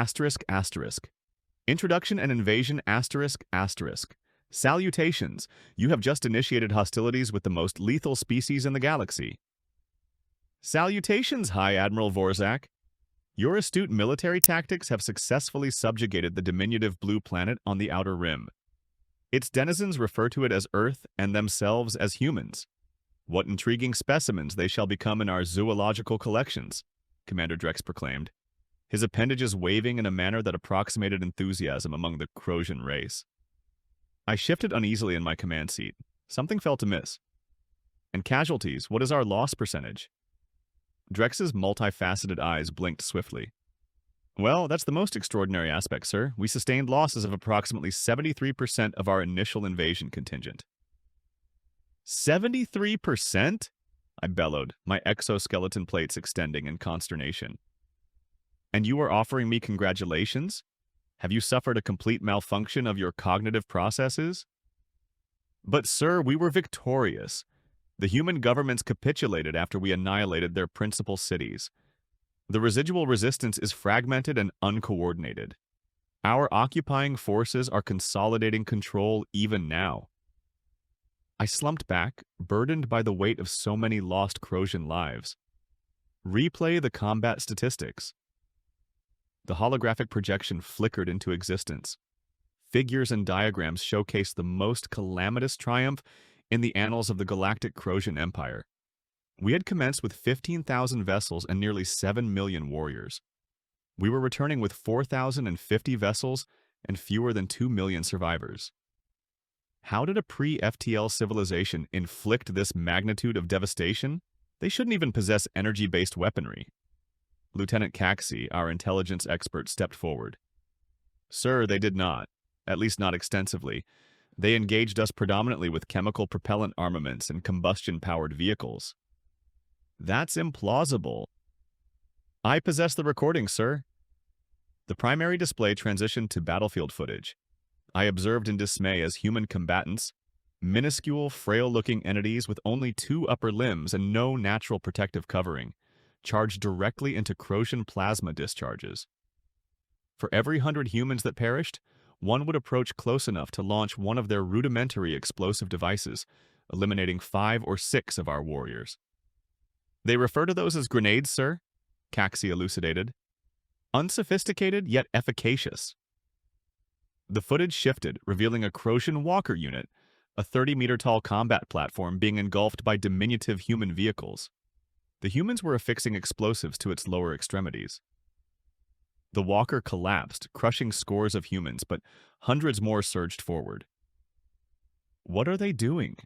asterisk asterisk. Introduction and invasion asterisk asterisk. Salutations. You have just initiated hostilities with the most lethal species in the galaxy. Salutations, High Admiral Vorzak. Your astute military tactics have successfully subjugated the diminutive blue planet on the outer rim. Its denizens refer to it as Earth and themselves as humans. What intriguing specimens they shall become in our zoological collections, Commander Drex proclaimed, his appendages waving in a manner that approximated enthusiasm among the Crosian race. I shifted uneasily in my command seat. Something felt amiss. And casualties, what is our loss percentage? Drex's multifaceted eyes blinked swiftly. Well, that's the most extraordinary aspect, sir. We sustained losses of approximately 73% of our initial invasion contingent. 73%? I bellowed, my exoskeleton plates extending in consternation. And you are offering me congratulations? Have you suffered a complete malfunction of your cognitive processes? But, sir, we were victorious. The human governments capitulated after we annihilated their principal cities. The residual resistance is fragmented and uncoordinated. Our occupying forces are consolidating control even now. I slumped back, burdened by the weight of so many lost Crosian lives. Replay the combat statistics. The holographic projection flickered into existence. Figures and diagrams showcased the most calamitous triumph in the annals of the galactic Crosian Empire. We had commenced with 15,000 vessels and nearly 7 million warriors. We were returning with 4,050 vessels and fewer than 2 million survivors. How did a pre-FTL civilization inflict this magnitude of devastation? They shouldn't even possess energy-based weaponry. Lieutenant Caxi, our intelligence expert, stepped forward. Sir, they did not. At least not extensively. They engaged us predominantly with chemical propellant armaments and combustion-powered vehicles. That's implausible. I possess the recording, sir. The primary display transitioned to battlefield footage. I observed in dismay as human combatants, minuscule, frail-looking entities with only 2 upper limbs and no natural protective covering, charged directly into Crosian plasma discharges. For every 100 humans that perished, one would approach close enough to launch one of their rudimentary explosive devices, eliminating 5 or 6 of our warriors. They refer to those as grenades, sir, Caxi elucidated. Unsophisticated, yet efficacious. The footage shifted, revealing a Crosian Walker unit, a 30-meter-tall combat platform being engulfed by diminutive human vehicles. The humans were affixing explosives to its lower extremities. The Walker collapsed, crushing scores of humans, but hundreds more surged forward. What are they doing?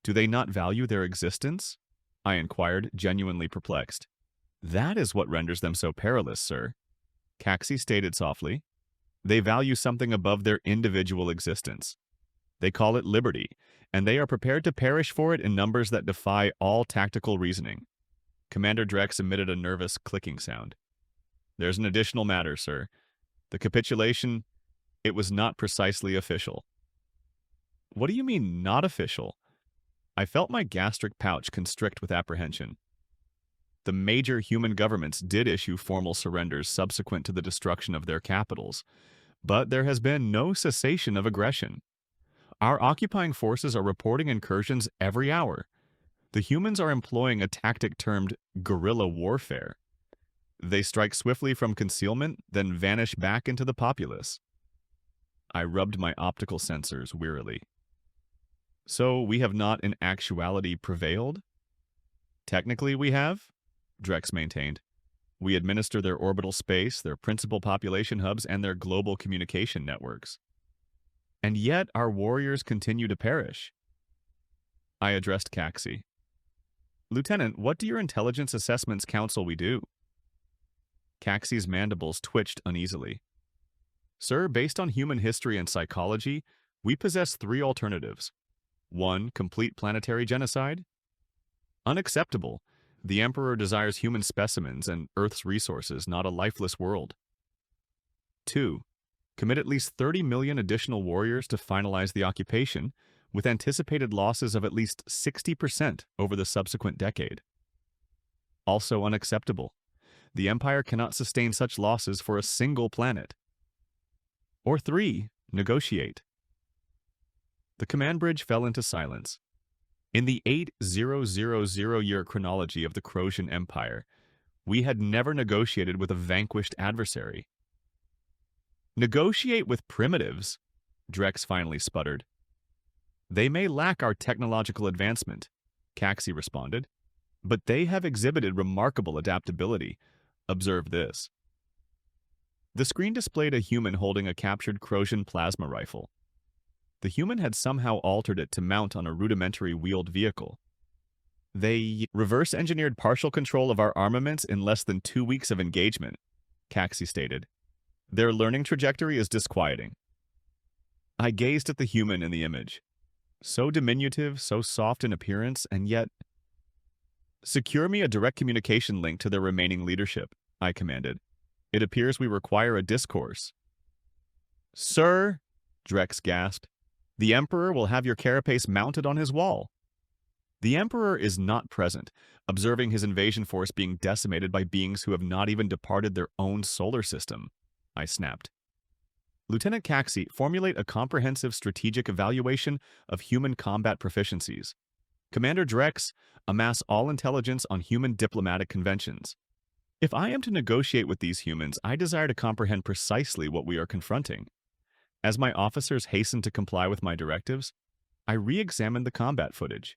Do they not value their existence? I inquired, genuinely perplexed. That is what renders them so perilous, sir, Caxi stated softly. They value something above their individual existence. They call it liberty, and they are prepared to perish for it in numbers that defy all tactical reasoning. Commander Drex emitted a nervous clicking sound. There's an additional matter, sir. The capitulation, it was not precisely official. What do you mean, not official? I felt my gastric pouch constrict with apprehension. The major human governments did issue formal surrenders subsequent to the destruction of their capitals, but there has been no cessation of aggression. Our occupying forces are reporting incursions every hour. The humans are employing a tactic termed guerrilla warfare. They strike swiftly from concealment, then vanish back into the populace. I rubbed my optical sensors wearily. So we have not in actuality prevailed? Technically we have, Drex maintained. We administer their orbital space, their principal population hubs, and their global communication networks. And yet our warriors continue to perish. I addressed Caxi. Lieutenant, what do your intelligence assessments counsel we do? Caxi's mandibles twitched uneasily. Sir, based on human history and psychology, we possess 3 alternatives. 1. Complete planetary genocide. Unacceptable. The Emperor desires human specimens and Earth's resources, not a lifeless world. 2. Commit at least 30 million additional warriors to finalize the occupation, with anticipated losses of at least 60% over the subsequent decade. Also unacceptable. The Empire cannot sustain such losses for a single planet. Or 3. Negotiate. The command bridge fell into silence. In the 8000-year chronology of the Croatian Empire, we had never negotiated with a vanquished adversary. Negotiate with primitives, Drex finally sputtered. They may lack our technological advancement, Caxi responded, but they have exhibited remarkable adaptability. Observe this. The screen displayed a human holding a captured Croatian plasma rifle. The human had somehow altered it to mount on a rudimentary wheeled vehicle. They reverse-engineered partial control of our armaments in less than 2 weeks of engagement, Caxi stated. Their learning trajectory is disquieting. I gazed at the human in the image. So diminutive, so soft in appearance, and yet... Secure me a direct communication link to their remaining leadership, I commanded. It appears we require a discourse. Sir, Drex gasped, the Emperor will have your carapace mounted on his wall. The Emperor is not present, observing his invasion force being decimated by beings who have not even departed their own solar system, I snapped. Lieutenant Caxi, formulate a comprehensive strategic evaluation of human combat proficiencies. Commander Drex, amass all intelligence on human diplomatic conventions. If I am to negotiate with these humans, I desire to comprehend precisely what we are confronting. As my officers hastened to comply with my directives, I re-examined the combat footage.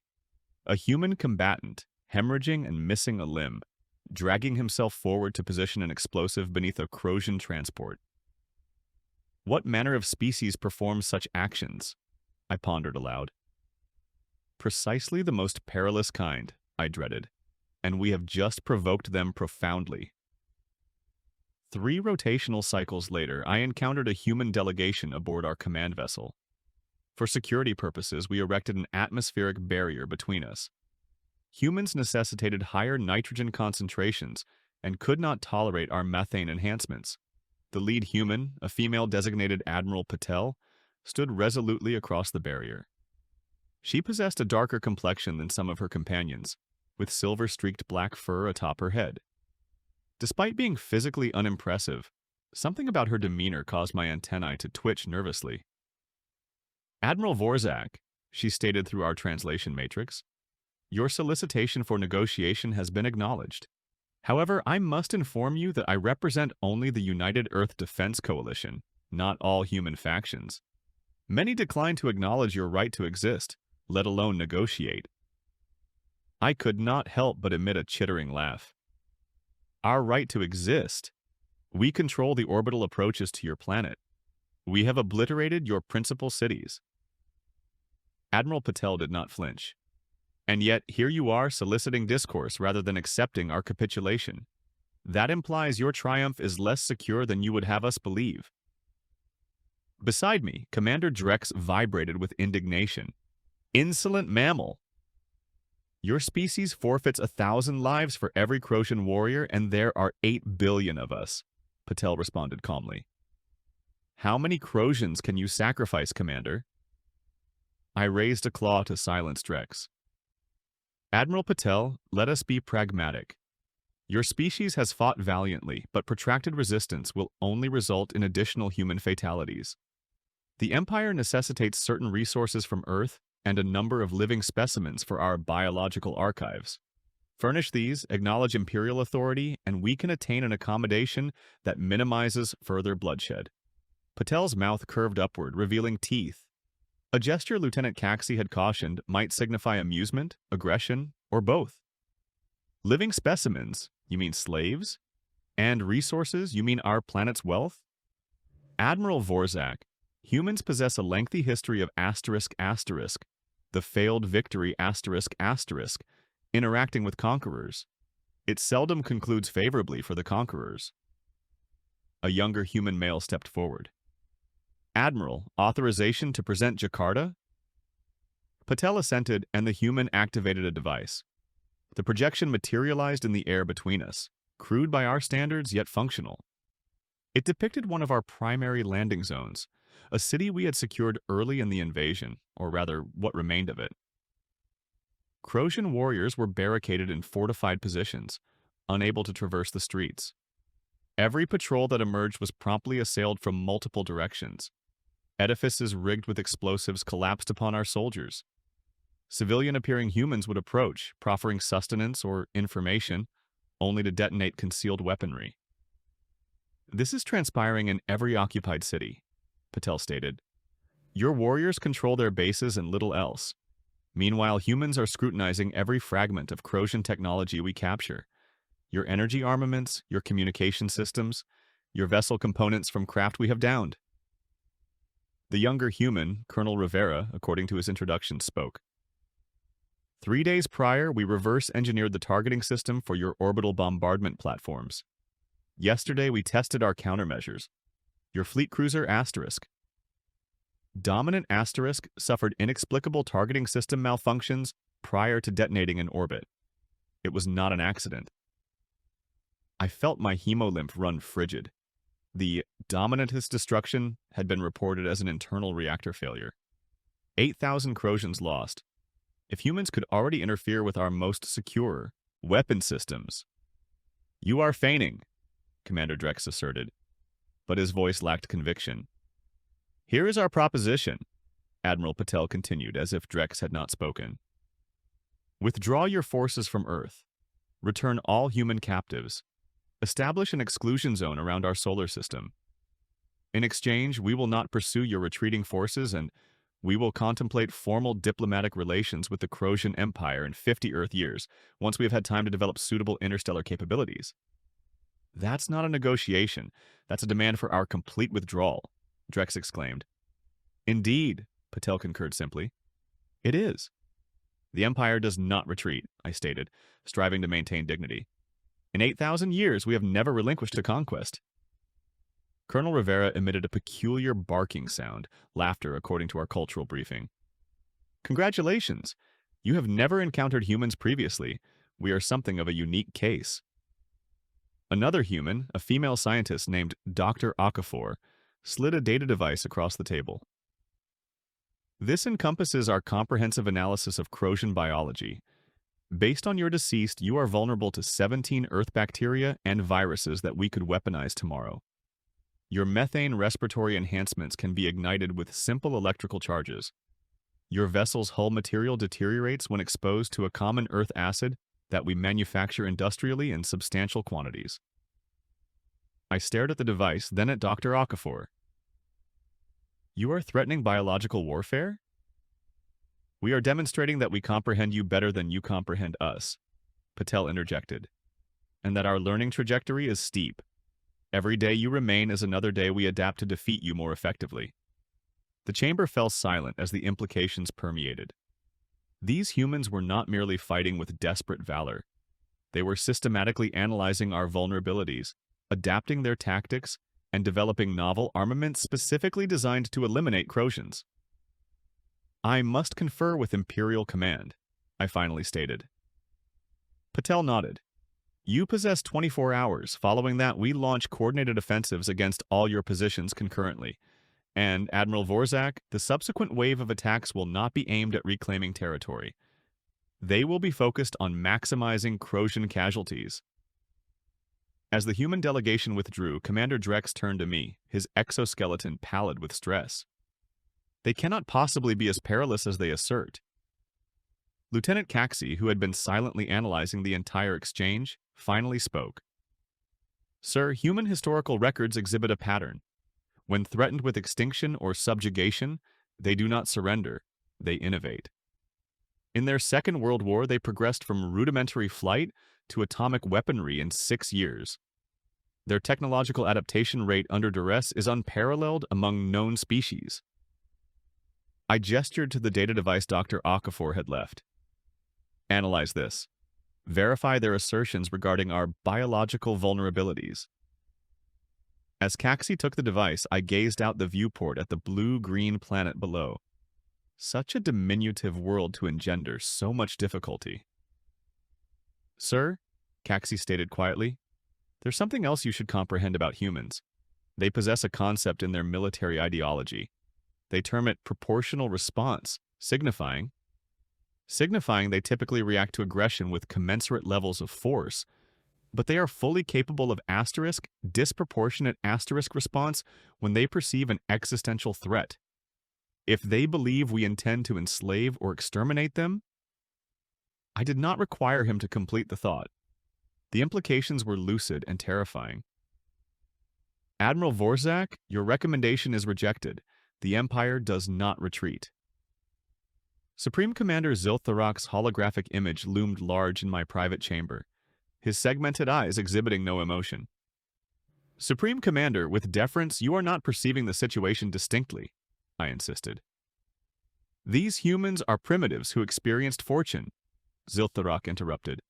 A human combatant, hemorrhaging and missing a limb, dragging himself forward to position an explosive beneath a Croatian transport. What manner of species performs such actions? I pondered aloud. Precisely the most perilous kind, I dreaded, and we have just provoked them profoundly. 3 rotational cycles later, I encountered a human delegation aboard our command vessel. For security purposes, we erected an atmospheric barrier between us. Humans necessitated higher nitrogen concentrations and could not tolerate our methane enhancements. The lead human, a female designated Admiral Patel, stood resolutely across the barrier. She possessed a darker complexion than some of her companions, with silver-streaked black fur atop her head. Despite being physically unimpressive, something about her demeanor caused my antennae to twitch nervously. Admiral Vorzak, she stated through our translation matrix, your solicitation for negotiation has been acknowledged. However, I must inform you that I represent only the United Earth Defense Coalition, not all human factions. Many decline to acknowledge your right to exist, let alone negotiate. I could not help but emit a chittering laugh. Our right to exist? We control the orbital approaches to your planet. We have obliterated your principal cities. Admiral Patel did not flinch. And yet, here you are soliciting discourse rather than accepting our capitulation. That implies your triumph is less secure than you would have us believe. Beside me, Commander Drex vibrated with indignation. Insolent mammal! Your species forfeits 1,000 lives for every Croatian warrior, and there are 8 billion of us, Patel responded calmly. How many Croatians can you sacrifice, Commander? I raised a claw to silence Drex. Admiral Patel, let us be pragmatic. Your species has fought valiantly, but protracted resistance will only result in additional human fatalities. The Empire necessitates certain resources from Earth and a number of living specimens for our biological archives. Furnish these, acknowledge imperial authority, and we can attain an accommodation that minimizes further bloodshed. Patel's mouth curved upward, revealing teeth. A gesture Lieutenant Caxi had cautioned might signify amusement, aggression, or both. Living specimens, you mean slaves? And resources, you mean our planet's wealth? Admiral Vorzak, humans possess a lengthy history of ***, the failed victory ***, interacting with conquerors. It seldom concludes favorably for the conquerors. A younger human male stepped forward. Admiral, authorization to present Jakarta? Patel assented, and the human activated a device. The projection materialized in the air between us, crude by our standards, yet functional. It depicted one of our primary landing zones, a city we had secured early in the invasion, or rather, what remained of it. Croatian warriors were barricaded in fortified positions, unable to traverse the streets. Every patrol that emerged was promptly assailed from multiple directions. Edifices rigged with explosives collapsed upon our soldiers. Civilian-appearing humans would approach, proffering sustenance or information, only to detonate concealed weaponry. This is transpiring in every occupied city, Patel stated. Your warriors control their bases and little else. Meanwhile, humans are scrutinizing every fragment of Croatian technology we capture. Your energy armaments, your communication systems, your vessel components from craft we have downed. The younger human, Colonel Rivera, according to his introduction, spoke. 3 days prior, we reverse-engineered the targeting system for your orbital bombardment platforms. Yesterday, we tested our countermeasures. Your fleet cruiser Asterisk. Dominant Asterisk suffered inexplicable targeting system malfunctions prior to detonating in orbit. It was not an accident. I felt my hemolymph run frigid. The Dominantist destruction had been reported as an internal reactor failure. 8,000 Croatians lost. If humans could already interfere with our most secure weapon systems. You are feigning, Commander Drex asserted, but his voice lacked conviction. Here is our proposition, Admiral Patel continued as if Drex had not spoken. Withdraw your forces from Earth. Return all human captives. Establish an exclusion zone around our solar system. In exchange, we will not pursue your retreating forces and we will contemplate formal diplomatic relations with the Croatian Empire in 50 Earth years, once we have had time to develop suitable interstellar capabilities. That's not a negotiation. That's a demand for our complete withdrawal, Drex exclaimed. Indeed, Patel concurred simply. It is. The Empire does not retreat, I stated, striving to maintain dignity. In 8,000 years, we have never relinquished a conquest. Colonel Rivera emitted a peculiar barking sound, laughter according to our cultural briefing. Congratulations! You have never encountered humans previously. We are something of a unique case. Another human, a female scientist named Dr. Okafor, slid a data device across the table. This encompasses our comprehensive analysis of Croatian biology. Based on your deceased, you are vulnerable to 17 Earth bacteria and viruses that we could weaponize tomorrow. Your methane respiratory enhancements can be ignited with simple electrical charges. Your vessel's hull material deteriorates when exposed to a common Earth acid that we manufacture industrially in substantial quantities. I stared at the device, then at Dr. Okafor. You are threatening biological warfare? We are demonstrating that we comprehend you better than you comprehend us, Patel interjected, and that our learning trajectory is steep. Every day you remain is another day we adapt to defeat you more effectively. The chamber fell silent as the implications permeated. These humans were not merely fighting with desperate valor. They were systematically analyzing our vulnerabilities, adapting their tactics, and developing novel armaments specifically designed to eliminate Croatians. I must confer with Imperial Command, I finally stated. Patel nodded. You possess 24 hours. Following that, we launch coordinated offensives against all your positions concurrently. And, Admiral Vorzak, the subsequent wave of attacks will not be aimed at reclaiming territory. They will be focused on maximizing Croatian casualties. As the human delegation withdrew, Commander Drex turned to me, his exoskeleton pallid with stress. They cannot possibly be as perilous as they assert. Lieutenant Caxi, who had been silently analyzing the entire exchange, finally spoke. Sir, human historical records exhibit a pattern. When threatened with extinction or subjugation, they do not surrender, they innovate. In their Second World War, they progressed from rudimentary flight to atomic weaponry in 6 years. Their technological adaptation rate under duress is unparalleled among known species. I gestured to the data device Dr. Okafor had left. Analyze this. Verify their assertions regarding our biological vulnerabilities. As Caxi took the device, I gazed out the viewport at the blue-green planet below. Such a diminutive world to engender so much difficulty. Sir, Caxi stated quietly, there's something else you should comprehend about humans. They possess a concept in their military ideology. They term it proportional response, signifying they typically react to aggression with commensurate levels of force. but they are fully capable of disproportionate response when they perceive an existential threat. If they believe we intend to enslave or exterminate them, I did not require him to complete the thought. The implications were lucid and terrifying. Admiral Vorzak, your recommendation is rejected. The Empire does not retreat. Supreme Commander Ziltharak's holographic image loomed large in my private chamber, his segmented eyes exhibiting no emotion. Supreme Commander, with deference, you are not perceiving the situation distinctly, I insisted. These humans are primitives who experienced fortune, Ziltharak interrupted.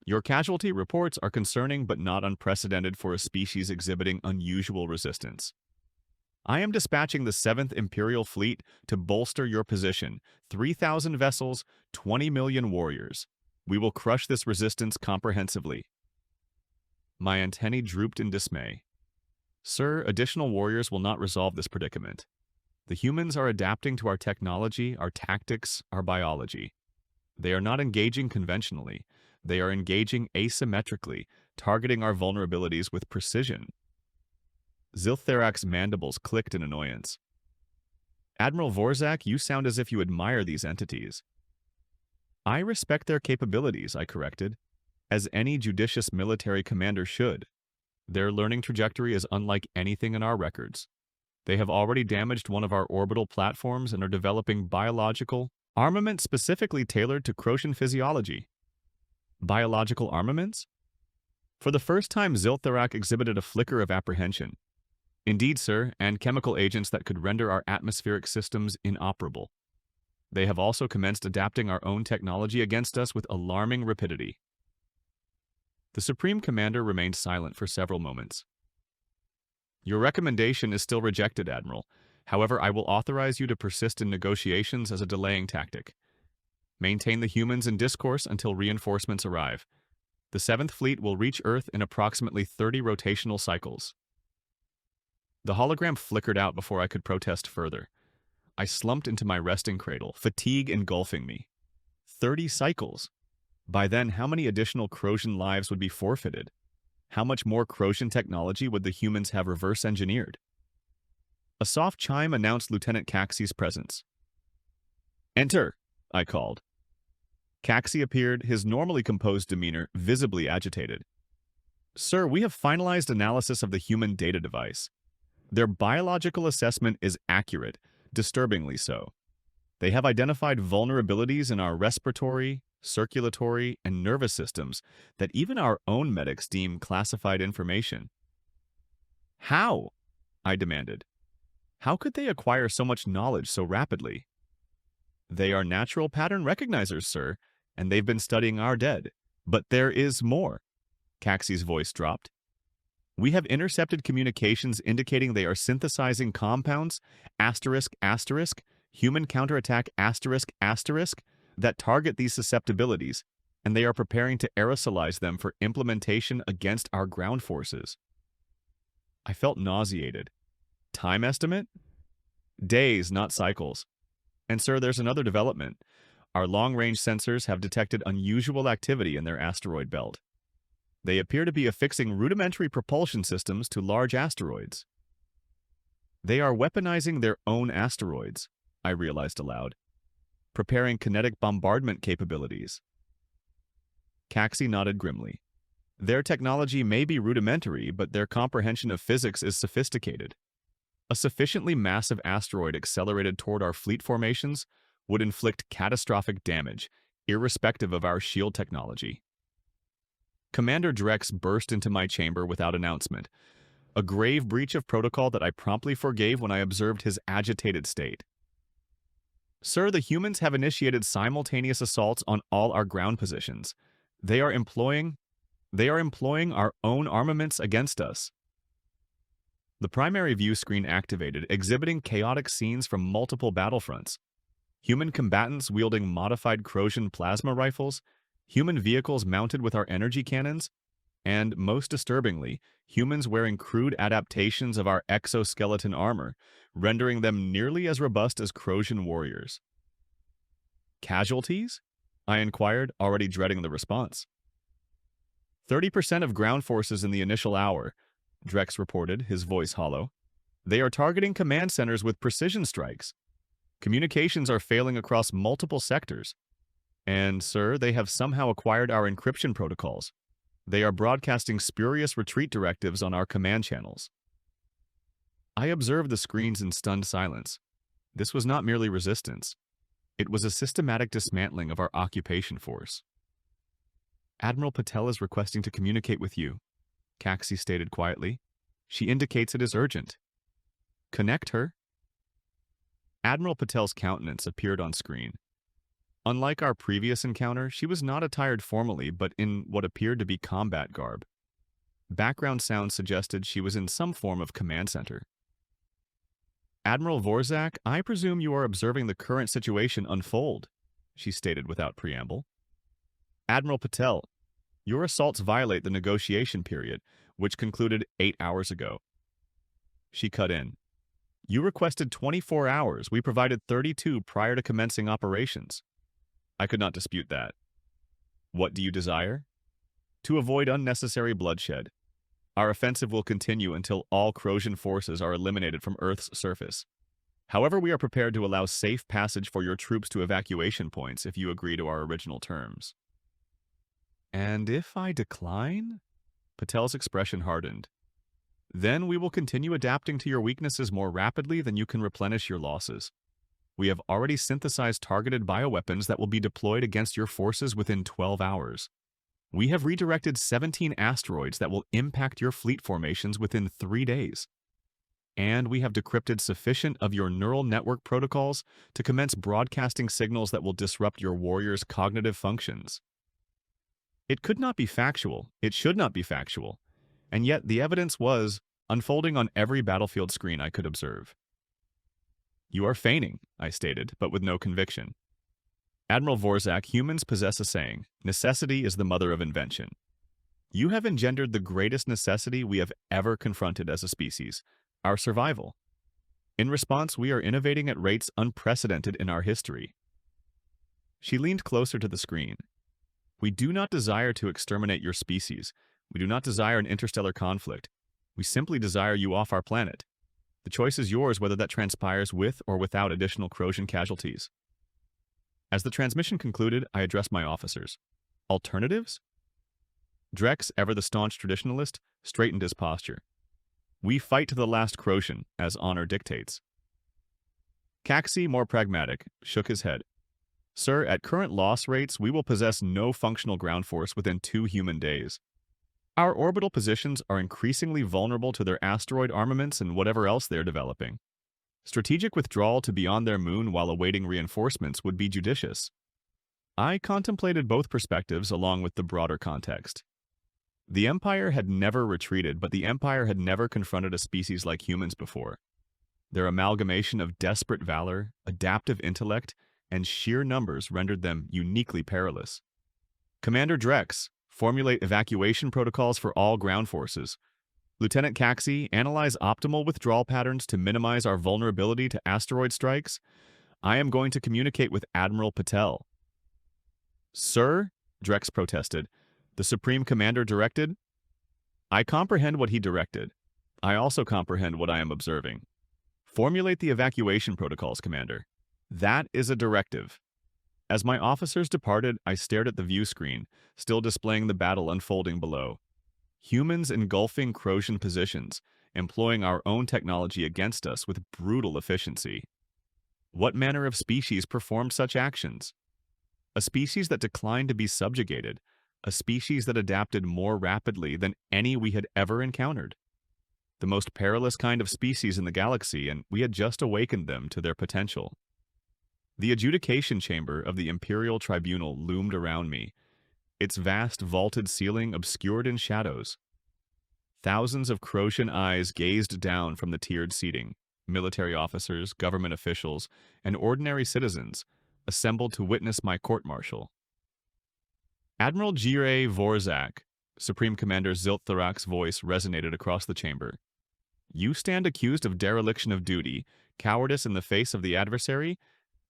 Your casualty reports are concerning but not unprecedented for a species exhibiting unusual resistance. I am dispatching the 7th Imperial Fleet to bolster your position. 3,000 vessels, 20 million warriors. We will crush this resistance comprehensively. My antennae drooped in dismay. Sir, additional warriors will not resolve this predicament. The humans are adapting to our technology, our tactics, our biology. They are not engaging conventionally. They are engaging asymmetrically, targeting our vulnerabilities with precision. Ziltharak's mandibles clicked in annoyance. Admiral Vorzak, you sound as if you admire these entities. I respect their capabilities, I corrected, as any judicious military commander should. Their learning trajectory is unlike anything in our records. They have already damaged one of our orbital platforms and are developing biological armament specifically tailored to Croatian physiology. Biological armaments? For the first time, Ziltharak exhibited a flicker of apprehension. Indeed, sir, and chemical agents that could render our atmospheric systems inoperable. They have also commenced adapting our own technology against us with alarming rapidity. The Supreme Commander remained silent for several moments. Your recommendation is still rejected, Admiral. However, I will authorize you to persist in negotiations as a delaying tactic. Maintain the humans in discourse until reinforcements arrive. The 7th Fleet will reach Earth in approximately 30 rotational cycles. The hologram flickered out before I could protest further. I slumped into my resting cradle, fatigue engulfing me. 30 cycles. By then, how many additional Croatian lives would be forfeited? How much more Croatian technology would the humans have reverse-engineered? A soft chime announced Lieutenant Caxie's presence. Enter, I called. Caxie appeared, his normally composed demeanor visibly agitated. Sir, we have finalized analysis of the human data device. Their biological assessment is accurate, disturbingly so. They have identified vulnerabilities in our respiratory, circulatory, and nervous systems that even our own medics deem classified information. How? I demanded. How could they acquire so much knowledge so rapidly? They are natural pattern recognizers, sir, and they've been studying our dead. But there is more. Caxie's voice dropped. We have intercepted communications indicating they are synthesizing compounds, ***, human counterattack ***, that target these susceptibilities, and they are preparing to aerosolize them for implementation against our ground forces. I felt nauseated. Time estimate? Days, not cycles. And sir, there's another development. Our long-range sensors have detected unusual activity in their asteroid belt. They appear to be affixing rudimentary propulsion systems to large asteroids. They are weaponizing their own asteroids, I realized aloud, preparing kinetic bombardment capabilities. Caxie nodded grimly. Their technology may be rudimentary, but their comprehension of physics is sophisticated. A sufficiently massive asteroid accelerated toward our fleet formations would inflict catastrophic damage, irrespective of our shield technology. Commander Drex burst into my chamber without announcement, a grave breach of protocol that I promptly forgave when I observed his agitated state. Sir, the humans have initiated simultaneous assaults on all our ground positions. They are employing our own armaments against us. The primary view screen activated, exhibiting chaotic scenes from multiple battlefronts. Human combatants wielding modified Croatian plasma rifles, human vehicles mounted with our energy cannons, and, most disturbingly, humans wearing crude adaptations of our exoskeleton armor, rendering them nearly as robust as Croatian warriors. Casualties? I inquired, already dreading the response. 30% of ground forces in the initial hour, Drex reported, his voice hollow. They are targeting command centers with precision strikes. Communications are failing across multiple sectors. And, sir, they have somehow acquired our encryption protocols. They are broadcasting spurious retreat directives on our command channels. I observed the screens in stunned silence. This was not merely resistance. It was a systematic dismantling of our occupation force. Admiral Patel is requesting to communicate with you, Caxi stated quietly. She indicates it is urgent. Connect her. Admiral Patel's countenance appeared on screen. Unlike our previous encounter, she was not attired formally, but in what appeared to be combat garb. Background sound suggested she was in some form of command center. Admiral Vorzak, I presume you are observing the current situation unfold, she stated without preamble. Admiral Patel, your assaults violate the negotiation period, which concluded 8 hours ago. She cut in. You requested 24 hours. We provided 32 prior to commencing operations. I could not dispute that. What do you desire? To avoid unnecessary bloodshed. Our offensive will continue until all Croatian forces are eliminated from Earth's surface. However, we are prepared to allow safe passage for your troops to evacuation points if you agree to our original terms. And if I decline? Patel's expression hardened. Then we will continue adapting to your weaknesses more rapidly than you can replenish your losses. We have already synthesized targeted bioweapons that will be deployed against your forces within 12 hours. We have redirected 17 asteroids that will impact your fleet formations within 3 days. And we have decrypted sufficient of your neural network protocols to commence broadcasting signals that will disrupt your warriors' cognitive functions. It could not be factual, it should not be factual, and yet the evidence was unfolding on every battlefield screen I could observe. You are feigning, I stated, but with no conviction. Admiral Vorzak, humans possess a saying, necessity is the mother of invention. You have engendered the greatest necessity we have ever confronted as a species, our survival. In response, we are innovating at rates unprecedented in our history. She leaned closer to the screen. We do not desire to exterminate your species. We do not desire an interstellar conflict. We simply desire you off our planet. The choice is yours whether that transpires with or without additional Croatian casualties. As the transmission concluded, I addressed my officers. Alternatives? Drex, ever the staunch traditionalist, straightened his posture. We fight to the last Croatian, as honor dictates. Caxi, more pragmatic, shook his head. Sir, at current loss rates, we will possess no functional ground force within 2 human days. Our orbital positions are increasingly vulnerable to their asteroid armaments and whatever else they're developing. Strategic withdrawal to beyond their moon while awaiting reinforcements would be judicious. I contemplated both perspectives along with the broader context. The Empire had never retreated, but the Empire had never confronted a species like humans before. Their amalgamation of desperate valor, adaptive intellect, and sheer numbers rendered them uniquely perilous. Commander Drex, formulate evacuation protocols for all ground forces. Lieutenant Caxi, analyze optimal withdrawal patterns to minimize our vulnerability to asteroid strikes. I am going to communicate with Admiral Patel. Sir, Drex protested, the Supreme Commander directed? I comprehend what he directed. I also comprehend what I am observing. Formulate the evacuation protocols, Commander. That is a directive. As my officers departed, I stared at the view screen, still displaying the battle unfolding below. Humans engulfing Croatian positions, employing our own technology against us with brutal efficiency. What manner of species performed such actions? A species that declined to be subjugated, a species that adapted more rapidly than any we had ever encountered. The most perilous kind of species in the galaxy, and we had just awakened them to their potential. The adjudication chamber of the Imperial Tribunal loomed around me, its vast vaulted ceiling obscured in shadows. Thousands of Croatian eyes gazed down from the tiered seating, military officers, government officials, and ordinary citizens assembled to witness my court-martial. Admiral Jire Vorzak, Supreme Commander Ziltharak's voice resonated across the chamber. You stand accused of dereliction of duty, cowardice in the face of the adversary,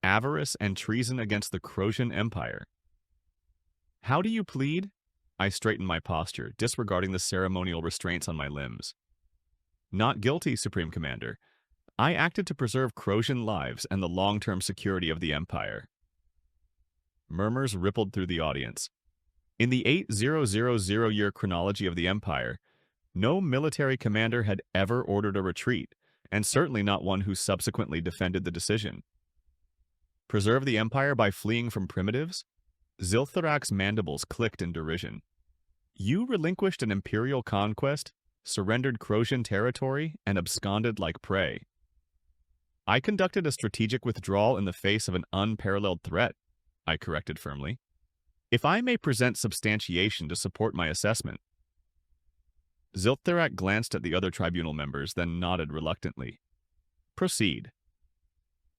avarice and treason against the Croatian Empire. How do you plead? I straightened my posture, disregarding the ceremonial restraints on my limbs. Not guilty, Supreme Commander. I acted to preserve Crozian lives and the long-term security of the Empire. Murmurs rippled through the audience. In the 8000-year chronology of the Empire, no military commander had ever ordered a retreat, and certainly not one who subsequently defended the decision. Preserve the Empire by fleeing from primitives? Ziltharak's mandibles clicked in derision. You relinquished an imperial conquest, surrendered Crozian territory, and absconded like prey. I conducted a strategic withdrawal in the face of an unparalleled threat, I corrected firmly. If I may present substantiation to support my assessment. Ziltharak glanced at the other tribunal members, then nodded reluctantly. Proceed.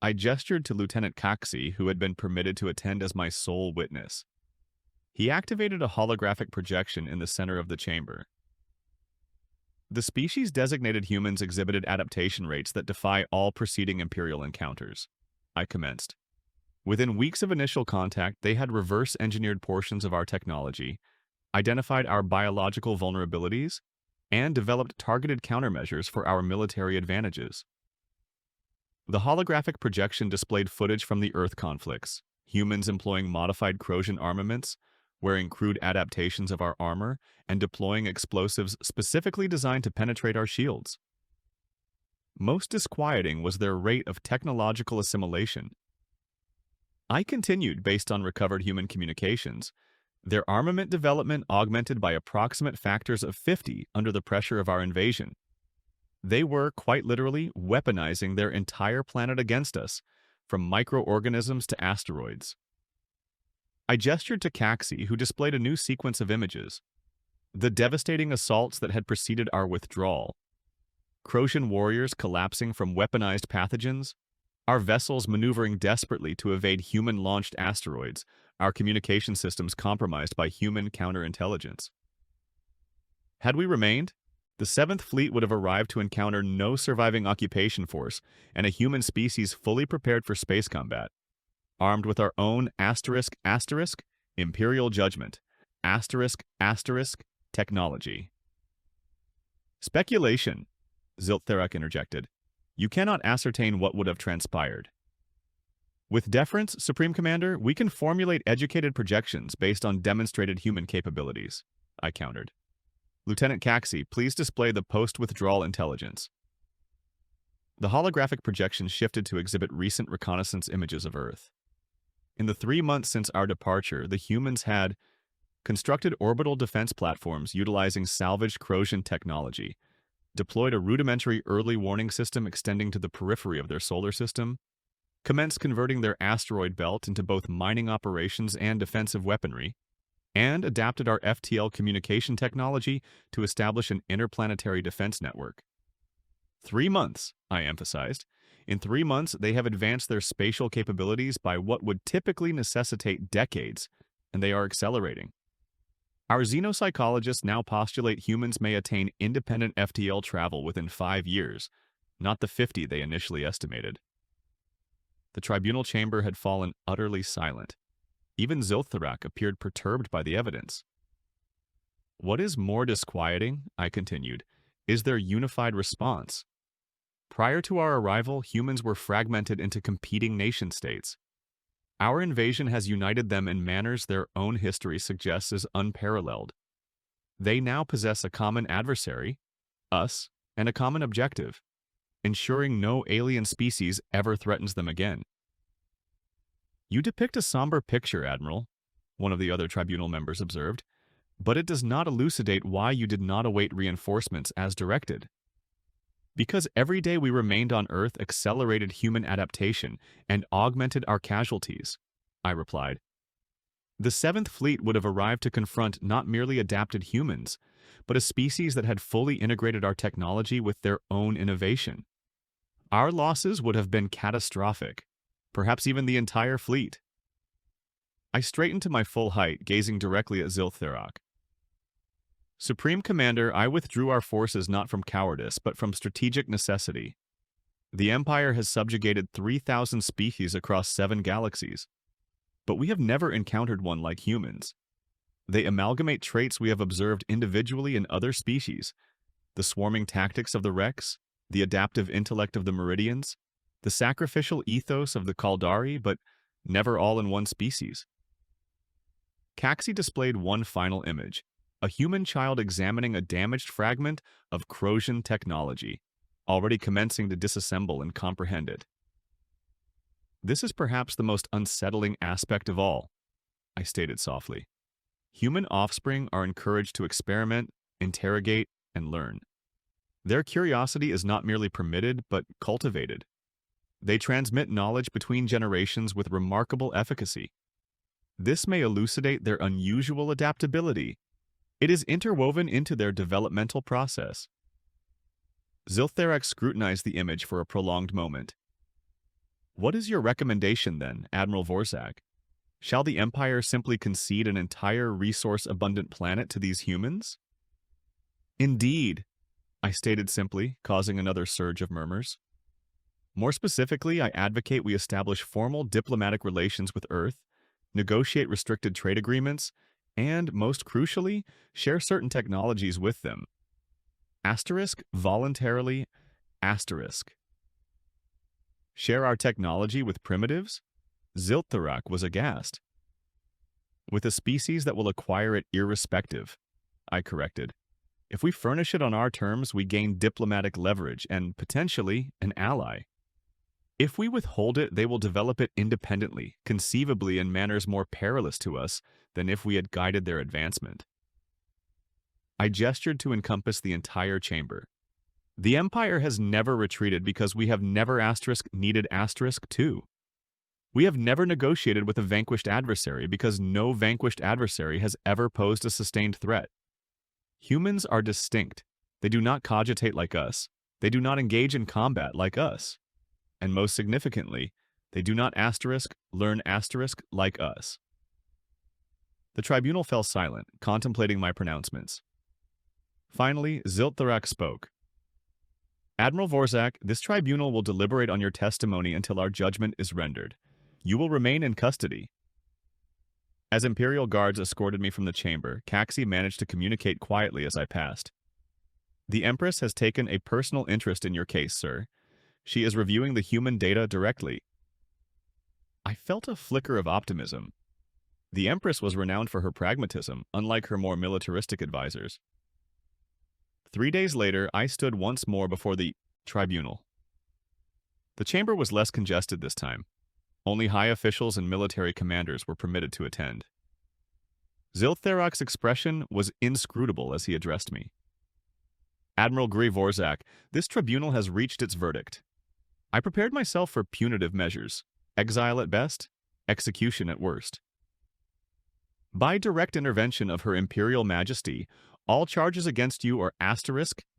I gestured to Lieutenant Caxi, who had been permitted to attend as my sole witness. He activated a holographic projection in the center of the chamber. The species-designated humans exhibited adaptation rates that defy all preceding Imperial encounters. I commenced. Within weeks of initial contact, they had reverse-engineered portions of our technology, identified our biological vulnerabilities, and developed targeted countermeasures for our military advantages. The holographic projection displayed footage from the Earth conflicts, humans employing modified Crozian armaments, wearing crude adaptations of our armor, and deploying explosives specifically designed to penetrate our shields. Most disquieting was their rate of technological assimilation. I continued based on recovered human communications, their armament development augmented by approximate factors of 50 under the pressure of our invasion. They were, quite literally, weaponizing their entire planet against us, from microorganisms to asteroids. I gestured to Caxi, who displayed a new sequence of images. The devastating assaults that had preceded our withdrawal. Crozian warriors collapsing from weaponized pathogens, our vessels maneuvering desperately to evade human-launched asteroids, our communication systems compromised by human counterintelligence. Had we remained, the 7th Fleet would have arrived to encounter no surviving occupation force and a human species fully prepared for space combat, armed with our own *** Imperial Judgment, *** Technology. Speculation, Ziltharak interjected. You cannot ascertain what would have transpired. With deference, Supreme Commander, we can formulate educated projections based on demonstrated human capabilities, I countered. Lieutenant Caxi, please display the post-withdrawal intelligence. The holographic projection shifted to exhibit recent reconnaissance images of Earth. In the 3 months since our departure, the humans had constructed orbital defense platforms utilizing salvaged Crozian technology, deployed a rudimentary early warning system extending to the periphery of their solar system, commenced converting their asteroid belt into both mining operations and defensive weaponry, and adapted our FTL communication technology to establish an interplanetary defense network. 3 months, I emphasized. In 3 months, they have advanced their spatial capabilities by what would typically necessitate decades, and they are accelerating. Our xenopsychologists now postulate humans may attain independent FTL travel within 5 years, not the 50 they initially estimated. The tribunal chamber had fallen utterly silent. Even Ziltharak appeared perturbed by the evidence. What is more disquieting, I continued, is their unified response. Prior to our arrival, humans were fragmented into competing nation-states. Our invasion has united them in manners their own history suggests is unparalleled. They now possess a common adversary, us, and a common objective, ensuring no alien species ever threatens them again. You depict a somber picture, Admiral, one of the other tribunal members observed, but it does not elucidate why you did not await reinforcements as directed. Because every day we remained on Earth accelerated human adaptation and augmented our casualties, I replied. The 7th Fleet would have arrived to confront not merely adapted humans, but a species that had fully integrated our technology with their own innovation. Our losses would have been catastrophic, perhaps even the entire fleet. I straightened to my full height, gazing directly at Ziltharak. Supreme Commander, I withdrew our forces not from cowardice, but from strategic necessity. The Empire has subjugated 3,000 species across 7 galaxies, but we have never encountered one like humans. They amalgamate traits we have observed individually in other species: the swarming tactics of the Rex, the adaptive intellect of the Meridians, the sacrificial ethos of the Kaldari, but never all in one species. Caxi displayed one final image: a human child examining a damaged fragment of Crozian technology, already commencing to disassemble and comprehend it. This is perhaps the most unsettling aspect of all, I stated softly. Human offspring are encouraged to experiment, interrogate, and learn. Their curiosity is not merely permitted, but cultivated. They transmit knowledge between generations with remarkable efficacy. This may elucidate their unusual adaptability. It is interwoven into their developmental process. Ziltherax scrutinized the image for a prolonged moment. What is your recommendation then, Admiral Vorzak? Shall the Empire simply concede an entire resource-abundant planet to these humans? Indeed, I stated simply, causing another surge of murmurs. More specifically, I advocate we establish formal diplomatic relations with Earth, negotiate restricted trade agreements, and, most crucially, share certain technologies with them. Asterisk, voluntarily, asterisk. Share our technology with primitives? Ziltharak was aghast. With a species that will acquire it irrespective, I corrected. If we furnish it on our terms, we gain diplomatic leverage and, potentially, an ally. If we withhold it, they will develop it independently, conceivably in manners more perilous to us than if we had guided their advancement. I gestured to encompass the entire chamber. The Empire has never retreated because we have never needed *2. We have never negotiated with a vanquished adversary because no vanquished adversary has ever posed a sustained threat. Humans are distinct. They do not cogitate like us. They do not engage in combat like us. And most significantly, they do not learn like us. The tribunal fell silent, contemplating my pronouncements. Finally, Ziltharak spoke. Admiral Vorzak, this tribunal will deliberate on your testimony until our judgment is rendered. You will remain in custody. As Imperial guards escorted me from the chamber, Caxi managed to communicate quietly as I passed. The Empress has taken a personal interest in your case, sir. She is reviewing the human data directly. I felt a flicker of optimism. The Empress was renowned for her pragmatism, unlike her more militaristic advisors. 3 days later, I stood once more before the tribunal. The chamber was less congested this time. Only high officials and military commanders were permitted to attend. Ziltharak's expression was inscrutable as he addressed me. Admiral Vorzak, this tribunal has reached its verdict. I prepared myself for punitive measures, exile at best, execution at worst. By direct intervention of Her Imperial Majesty, all charges against you are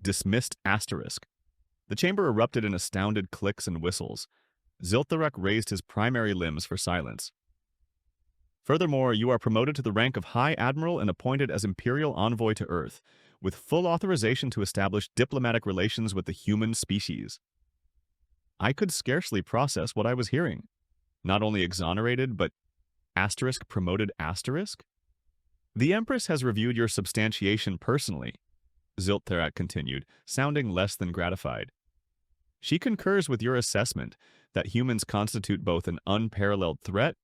dismissed. The chamber erupted in astounded clicks and whistles. Ziltharak raised his primary limbs for silence. Furthermore, you are promoted to the rank of High Admiral and appointed as Imperial Envoy to Earth, with full authorization to *establish diplomatic relations with the human species. I could scarcely process what I was hearing. Not only exonerated, but promoted *? The Empress has reviewed your substantiation personally, Ziltharak continued, sounding less than gratified. She concurs with your assessment that humans constitute both an unparalleled threat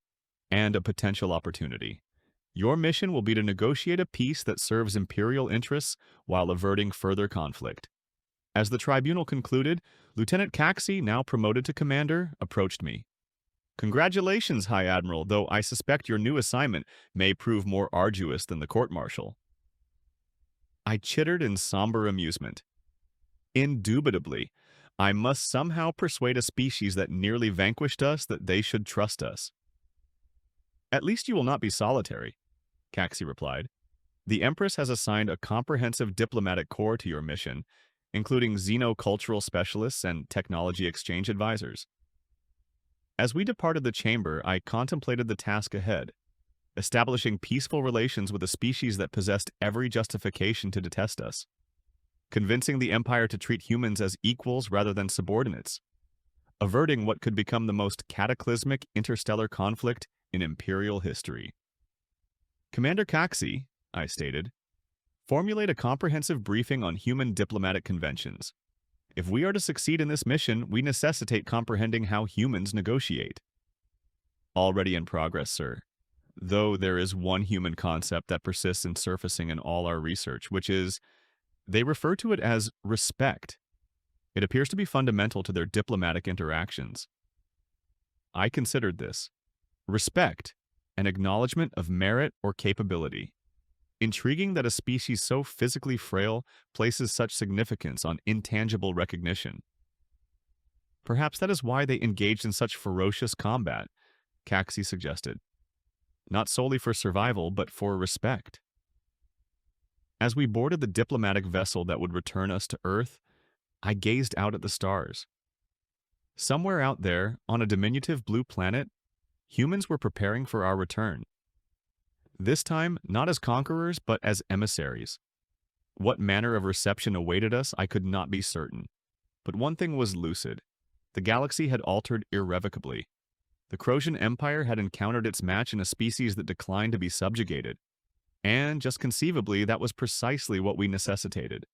and a potential opportunity. Your mission will be to negotiate a peace that serves imperial interests while averting further conflict. As the tribunal concluded, Lieutenant Caxi, now promoted to commander, approached me. Congratulations, High Admiral, though I suspect your new assignment may prove more arduous than the court-martial. I chittered in somber amusement. Indubitably, I must somehow persuade a species that nearly vanquished us that they should trust us. At least you will not be solitary, Caxi replied. The Empress has assigned a comprehensive diplomatic corps to your mission, including xenocultural specialists and technology exchange advisors. As we departed the chamber, I contemplated the task ahead, establishing peaceful relations with a species that possessed every justification to detest us, convincing the Empire to treat humans as equals rather than subordinates, averting what could become the most cataclysmic interstellar conflict in Imperial history. Commander Caxi, I stated. Formulate a comprehensive briefing on human diplomatic conventions. If we are to succeed in this mission, we necessitate comprehending how humans negotiate. Already in progress, sir. Though there is one human concept that persists in surfacing in all our research, which is, they refer to it as respect. It appears to be fundamental to their diplomatic interactions. I considered this. Respect, an acknowledgement of merit or capability. Intriguing that a species so physically frail places such significance on intangible recognition. Perhaps that is why they engaged in such ferocious combat, Caxi suggested. Not solely for survival, but for respect. As we boarded the diplomatic vessel that would return us to Earth, I gazed out at the stars. Somewhere out there, on a diminutive blue planet, humans were preparing for our return. This time, not as conquerors, but as emissaries. What manner of reception awaited us, I could not be certain. But one thing was lucid. The galaxy had altered irrevocably. The Croatian Empire had encountered its match in a species that declined to be subjugated. And, just conceivably, that was precisely what we necessitated.